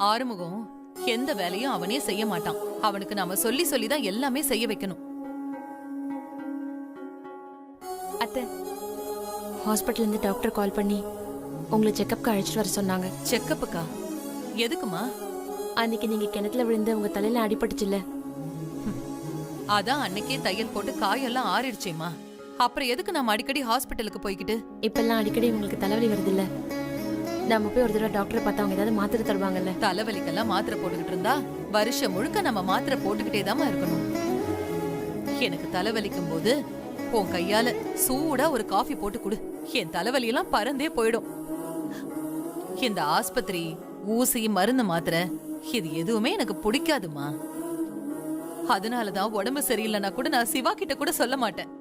ஆறுமுகம் எந்த வேலையும் அவனே செய்ய மாட்டான். அவனுக்கு நாம சொல்லி சொல்லிதான் எல்லாமே செய்ய வைக்கணும். அத்தை, ஹாஸ்பிட்டல்ல இருந்து டாக்டர் கால் பண்ணி உங்களை செக்கப்க்கு அழைச்சிட்டு வர சொன்னாங்க. செக்கப்புக்கா? எதுக்குமா? அன்னைக்கு நீங்க கிணத்துல விழுந்து உங்க தலையில அடிபட்டுச்சுல்ல, அதான் அன்னைக்கே தையல் போட்டு காயெல்லாம் ஆறிடுச்சேம்மா. அப்புறம் எதுக்கு நம்ம அடிக்கடி ஹாஸ்பிட்டலுக்கு போய்கிட்டு? இப்பெல்லாம் அடிக்கடி உங்களுக்கு தலைவலி வருது இல்ல, நம்ம போய் ஒரு தடவை டாக்டரை பார்த்தா அவங்க ஏதாவது மாத்திரை தருவாங்கல்ல. தலைவலிக்கெல்லாம் மாத்திரை போட்டுக்கிட்டு இருந்தா வருஷம் முழுக்க நம்ம மாத்திரை போட்டுக்கிட்டே தான் இருக்கணும். எனக்கு தலைவலிக்கும் போது உன் கையால சூடா ஒரு காஃபி போட்டு குடு, என் தலைவலியெல்லாம் பறந்தே போயிடும். இந்த ஆஸ்பத்திரி, ஊசி, மருந்து, மாத்திரை இது எதுவுமே எனக்கு பிடிக்காதுமா. அதனாலதான் உடம்பு சரியில்லைன்னா கூட நான் சிவா கிட்ட கூட சொல்ல மாட்டேன்.